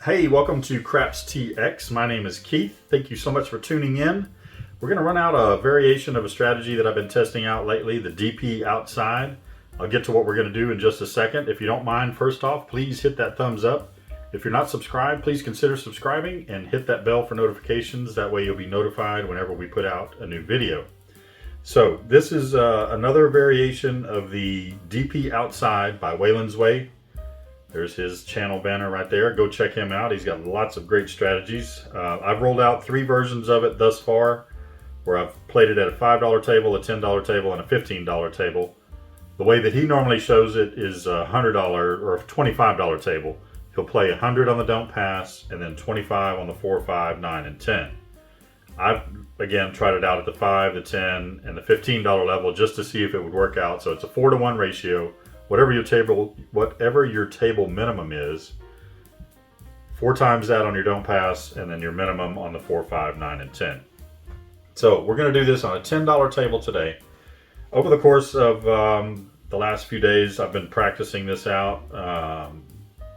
Hey, welcome to Craps TX. My name is Keith. Thank you so much for tuning in. We're going to run out a variation of a strategy that I've been testing out lately, the DP outside. I'll get to what we're going to do in just a second. If you don't mind, first off, please hit that thumbs up. If you're not subscribed, please consider subscribing and hit that bell for notifications. That way you'll be notified whenever we put out a new video. So this is another variation of the DP outside by Waylon's Way. There's his channel banner right there. Go check him out. He's got lots of great strategies. I've rolled out 3 versions of it thus far, where I've played it at a $5 table, a $10 table, and a $15 table. The way that he normally shows it is a $100 or a $25 table. He'll play 100 on the don't pass and then 25 on the 4, 5, 9, and 10. I've, again, tried it out at the 5, the 10, and the $15 level just to see if it would work out. So it's a 4-to-1 ratio. Whatever your table minimum is, 4 times that on your don't pass, and then your minimum on the 4, 5, 9, and 10. So we're going to do this on a $10 table today. Over the course of the last few days, I've been practicing this out.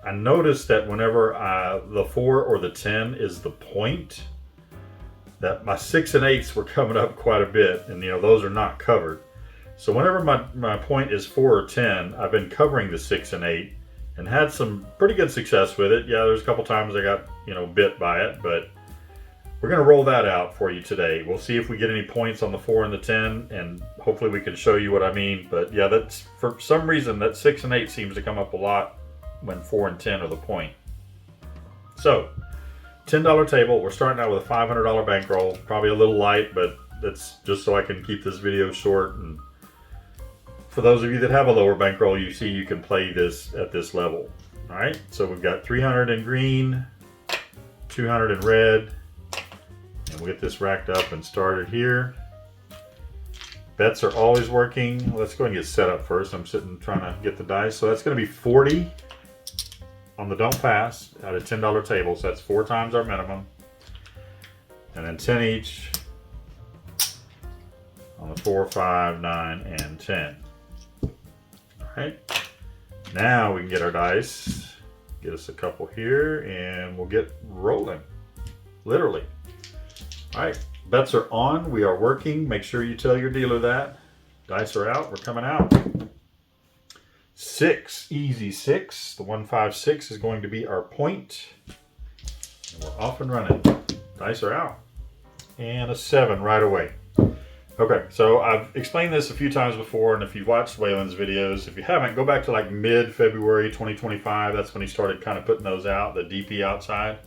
I noticed that whenever the 4 or the 10 is the point, that my 6 and 8s were coming up quite a bit, and those are not covered. So whenever my point is 4 or 10, I've been covering the 6 and 8 and had some pretty good success with it. Yeah, there's a couple times I got, bit by it, but we're going to roll that out for you today. We'll see if we get any points on the 4 and the 10, and hopefully we can show you what I mean. But yeah, that's for some reason that 6 and 8 seems to come up a lot when 4 and 10 are the point. So, $10 table, we're starting out with a $500 bankroll, probably a little light, but that's just so I can keep this video short. And for those of you that have a lower bankroll, you see you can play this at this level. All right, so we've got 300 in green, 200 in red, and we'll get this racked up and started here. Bets are always working. Let's go ahead and get set up first. I'm sitting trying to get the dice. So that's going to be 40 on the don't pass at a $10 table. So that's 4 times our minimum. And then 10 each on the 4, 5, 9, and 10. Alright, now we can get our dice, get us a couple here, and we'll get rolling, literally. Alright, bets are on, we are working. Make sure you tell your dealer that. Dice are out, we're coming out. 6, easy 6. The 1, 5, 6 is going to be our point. And we're off and running. Dice are out. And a 7 right away. Okay, so I've explained this a few times before, and if you've watched Waylon's videos, if you haven't, go back to like mid-February 2025. That's when he started kind of putting those out, the DP outside.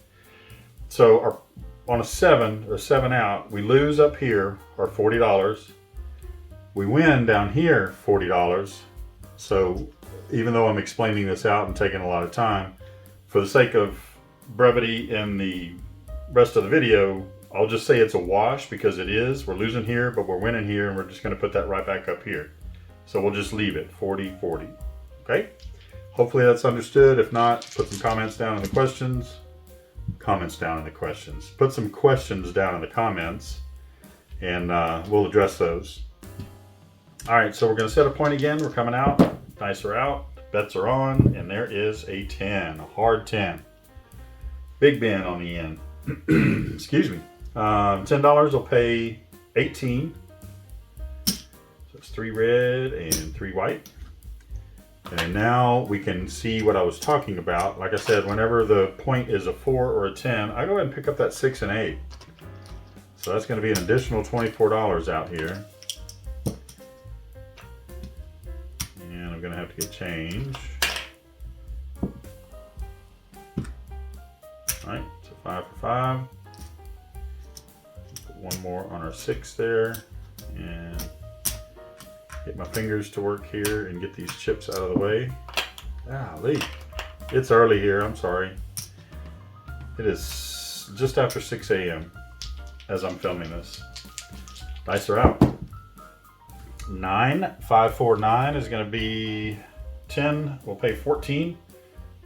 So on a 7 or 7 out, we lose up here our $40. We win down here $40. So even though I'm explaining this out and taking a lot of time, for the sake of brevity in the rest of the video, I'll just say it's a wash because it is. We're losing here, but we're winning here, and we're just going to put that right back up here. So we'll just leave it 40, 40. Okay? Hopefully that's understood. If not, put some comments down in the questions. Put some questions down in the comments, and we'll address those. All right, so we're going to set a point again. We're coming out. Dice are out. Bets are on, and there is a 10, a hard 10. Big Ben on the end. Excuse me. $10 will pay 18. So it's 3 red and 3 white. And now we can see what I was talking about. Like I said, whenever the point is a 4 or a 10, I go ahead and pick up that 6 and 8. So that's going to be an additional $24 out here. And I'm going to have to get change. Alright, so 5 for 5. One more on our 6 there, and get my fingers to work here and get these chips out of the way. Golly, it's early here, I'm sorry. It is just after 6 a.m. as I'm filming this. Dice are out. 9, 5, 4, 9 is going to be 10. We'll pay 14.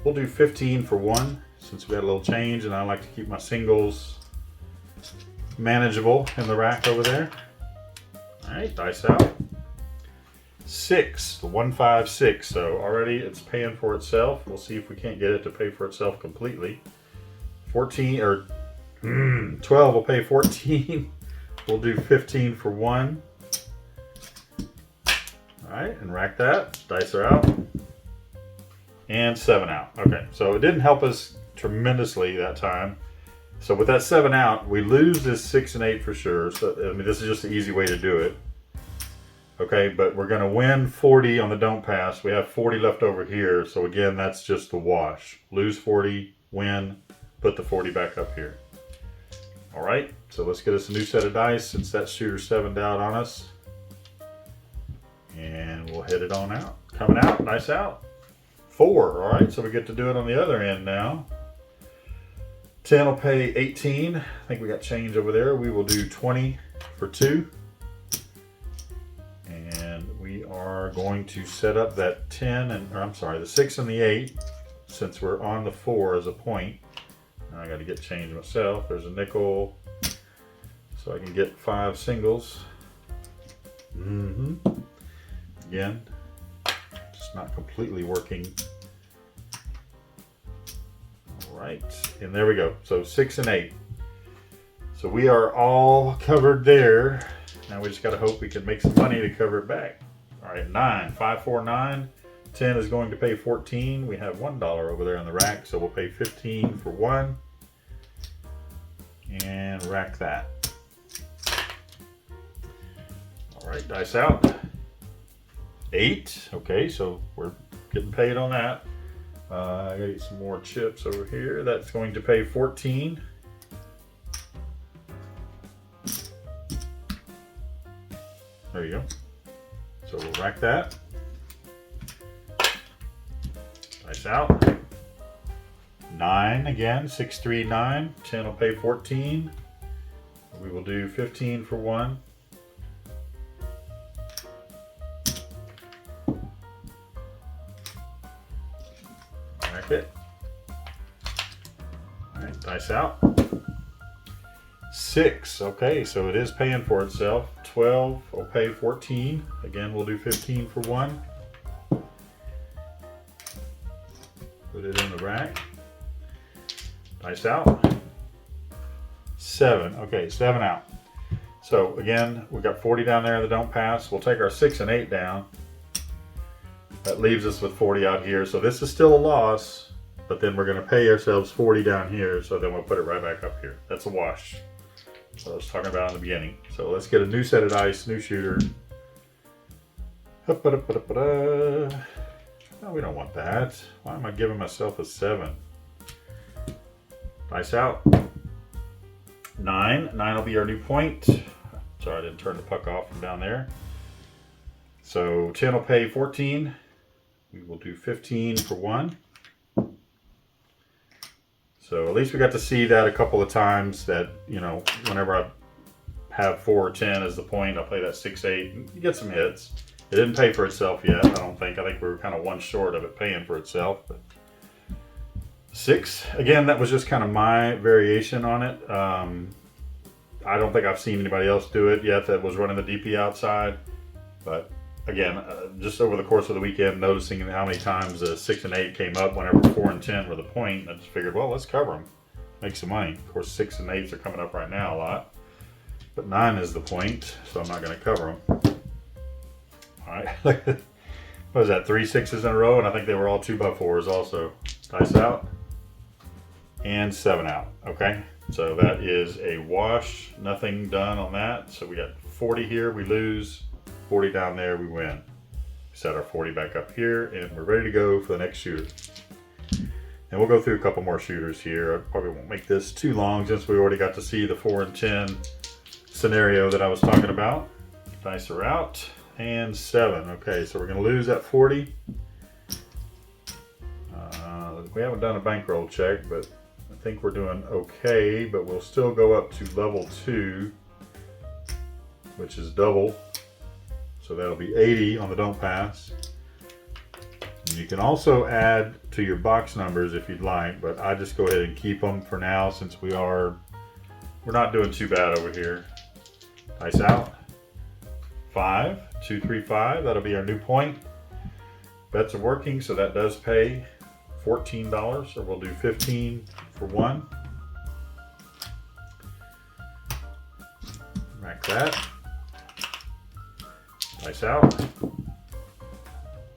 We'll do 15 for 1 since we had a little change, and I like to keep my singles manageable in the rack over there. All right, dice out. 6, the 1, 5, 6. So already it's paying for itself. We'll see if we can't get it to pay for itself completely. 14 or 12 will pay 14. We'll do 15 for 1. All right, and rack that. Dice are out. And 7 out. Okay, so it didn't help us tremendously that time. So with that 7 out, we lose this 6 and 8 for sure. So I mean, this is just the easy way to do it. Okay, but we're going to win 40 on the don't pass. We have 40 left over here. So again, that's just the wash. Lose 40, win, put the 40 back up here. All right, so let's get us a new set of dice since that shooter 7'd out on us. And we'll hit it on out. Coming out, nice out. 4, all right, so we get to do it on the other end now. 10 will pay 18. I think we got change over there. We will do 20 for 2. And we are going to set up that 10 and, or I'm sorry, the 6 and the 8 since we're on the 4 as a point. Now I got to get change myself. There's a nickel so I can get 5 singles. Again, just not completely working. All right, and there we go. So 6 and 8. So we are all covered there. Now we just got to hope we can make some money to cover it back. All right, 9, 5, 4, 9. 10 is going to pay 14. We have $1 over there on the rack, so we'll pay 15 for 1. And rack that. All right, dice out. 8. Okay, so we're getting paid on that. I gotta get some more chips over here. That's going to pay 14. There you go. So we'll rack that. Dice out. 9 again, 6, 3, 9. 10 will pay 14. We will do 15 for 1. Rack it. All right, dice out. 6. Okay, so it is paying for itself. 12 will pay 14. Again, we'll do 15 for 1. Put it in the rack. Dice out. 7. Okay, 7 out. So again, we've got 40 down there that don't pass. We'll take our 6 and 8 down. That leaves us with 40 out here. So this is still a loss, but then we're going to pay ourselves 40 down here. So then we'll put it right back up here. That's a wash. So I was talking about in the beginning. So let's get a new set of dice, new shooter. No, we don't want that. Why am I giving myself a 7? Dice out. 9. 9 will be our new point. Sorry, I didn't turn the puck off from down there. So 10 will pay 14. We will do 15 for 1. So at least we got to see that a couple of times that, you know, whenever I have 4 or 10 as the point, I'll play that 6, 8. You get some hits. It didn't pay for itself yet, I don't think. I think we were kind of one short of it paying for itself. But 6, again, that was just kind of my variation on it. I don't think I've seen anybody else do it yet that was running the DP outside. But again, just over the course of the weekend, noticing how many times 6 and 8 came up whenever 4 and 10 were the point, I just figured, well, let's cover them, make some money. Of course, 6 and 8s are coming up right now a lot, but 9 is the point, so I'm not going to cover them. All right, what was that? 3 6s in a row, and I think they were all 2x4s also. Dice out and 7 out. Okay, so that is a wash. Nothing done on that. So we got 40 here, we lose. 40 down there, we win. Set our 40 back up here, and we're ready to go for the next shooter. And we'll go through a couple more shooters here. I probably won't make this too long since we already got to see the 4 and 10 scenario that I was talking about. Dice are out, and 7. Okay, so we're gonna lose that 40. We haven't done a bankroll check, but I think we're doing okay, but we'll still go up to level 2, which is double. So that'll be 80 on the don't pass. And you can also add to your box numbers if you'd like, but I just go ahead and keep them for now since we're not doing too bad over here. Dice out. 5, 2, 3, 5. That'll be our new point. Bets are working, so that does pay $14, or we'll do 15 for 1. Rack that. Dice out.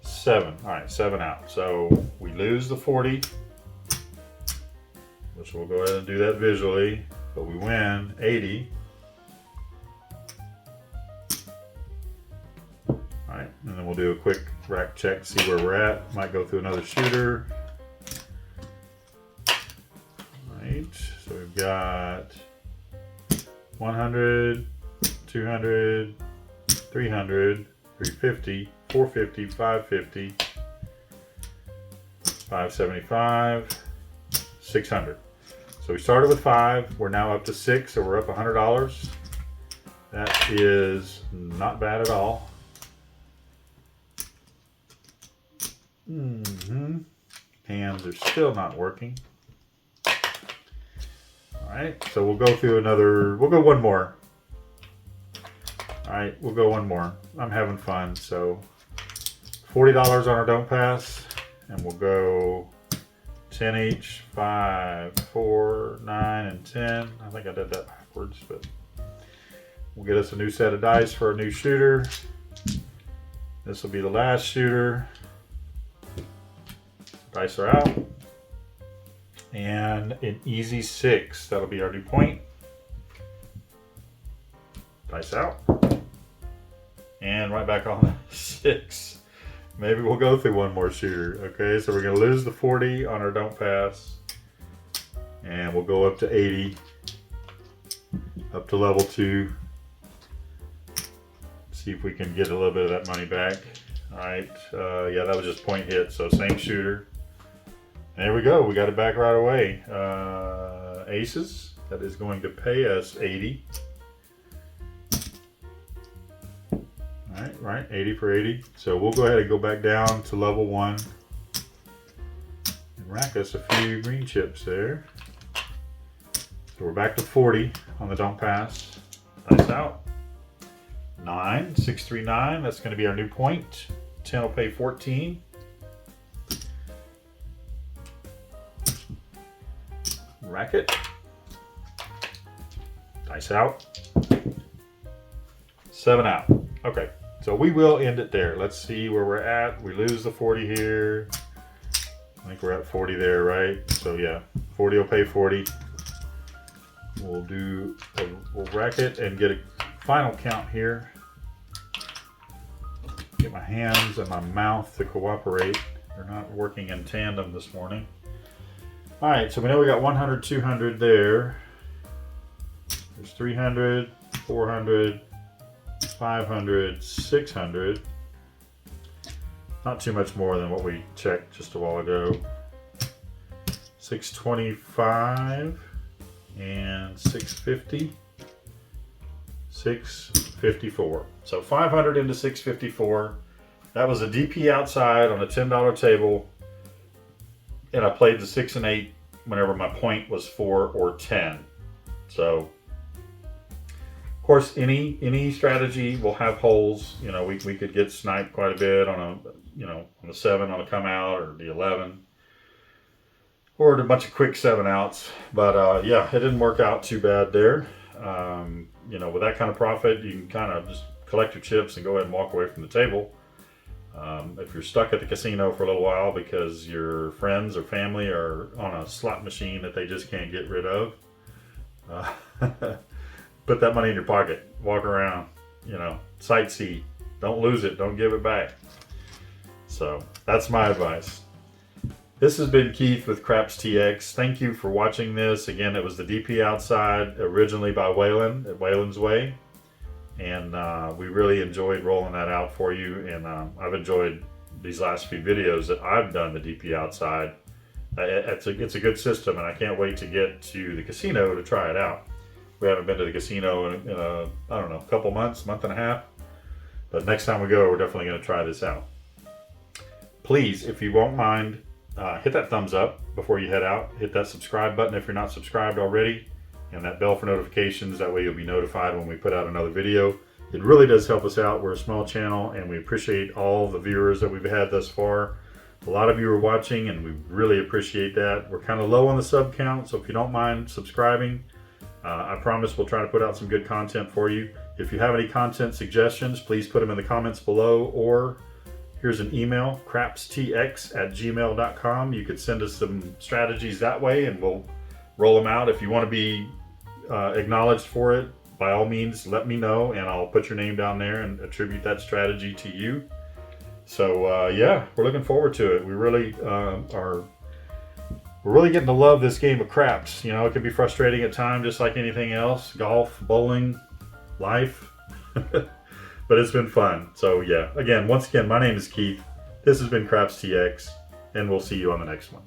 7. All right, 7 out. So we lose the 40, which we'll go ahead and do that visually, but we win 80. All right, and then we'll do a quick rack check, see where we're at. Might go through another shooter. All right, so we've got 100, 200, 300, 350, 450, 550, 575, 600. So we started with 5. We're now up to 6, so we're up $100. That is not bad at all. Hands are still not working. All right, so we'll go through another. We'll go one more. All right, we'll go one more. I'm having fun. So $40 on our don't pass, and we'll go 10 each, 5, 4, 9, and 10. I think I did that backwards, but we'll get us a new set of dice for a new shooter. This will be the last shooter. Dice are out. And an easy 6. That'll be our new point. Dice out. And right back on the 6. Maybe we'll go through one more shooter. Okay, so we're going to lose the 40 on our don't pass. And we'll go up to 80. Up to level 2. See if we can get a little bit of that money back. Alright, yeah, that was just point hit, so same shooter. There we go, we got it back right away. Aces, that is going to pay us 80. Alright, right, 80 for 80. So we'll go ahead and go back down to level 1 and rack us a few green chips there. So we're back to 40 on the don't pass. Dice out. 9, 6, 3, 9. That's going to be our new point. 10 will pay 14. Rack it. Dice out. 7 out. Okay, so we will end it there. Let's see where we're at. We lose the 40 here. I think we're at 40 there, right? So yeah, 40 will pay 40. We'll rack it and get a final count here. Get my hands and my mouth to cooperate. They're not working in tandem this morning. All right, so we know we got 100, 200 there. There's 300, 400, 500, 600. Not too much more than what we checked just a while ago. 625 and 650. 654. So 500 into 654. That was a DP outside on a $10 table. And I played the 6 and 8 whenever my point was 4 or 10. So, of course, any strategy will have holes. You know, we could get sniped quite a bit on on the 7 on a come out, or the 11, or a bunch of quick 7 outs. But yeah, it didn't work out too bad there. With that kind of profit, you can kind of just collect your chips and go ahead and walk away from the table. If you're stuck at the casino for a little while because your friends or family are on a slot machine that they just can't get rid of, put that money in your pocket, walk around, sightsee. Don't lose it, don't give it back. So that's my advice. This has been Keith with Craps TX. Thank you for watching this. Again, it was the DP outside, originally by Waylon at Waylon's Way. And we really enjoyed rolling that out for you. And I've enjoyed these last few videos that I've done the DP outside. It's a good system, and I can't wait to get to the casino to try it out. We haven't been to the casino in a couple months, month and a half. But next time we go, we're definitely going to try this out. Please, if you won't mind, hit that thumbs up before you head out. Hit that subscribe button if you're not subscribed already, and that bell for notifications. That way you'll be notified when we put out another video. It really does help us out. We're a small channel, and we appreciate all the viewers that we've had thus far. A lot of you are watching, and we really appreciate that. We're kind of low on the sub count, so if you don't mind subscribing, I promise we'll try to put out some good content for you. If you have any content suggestions, please put them in the comments below, or here's an email, crapstx@gmail.com. You could send us some strategies that way and we'll roll them out. If you want to be acknowledged for it, by all means, let me know and I'll put your name down there and attribute that strategy to you. So yeah, we're looking forward to it. We really we're really getting to love this game of craps. You know, it can be frustrating at times, just like anything else, golf, bowling, life. But it's been fun. So yeah, once again, my name is Keith. This has been Craps TX, and we'll see you on the next one.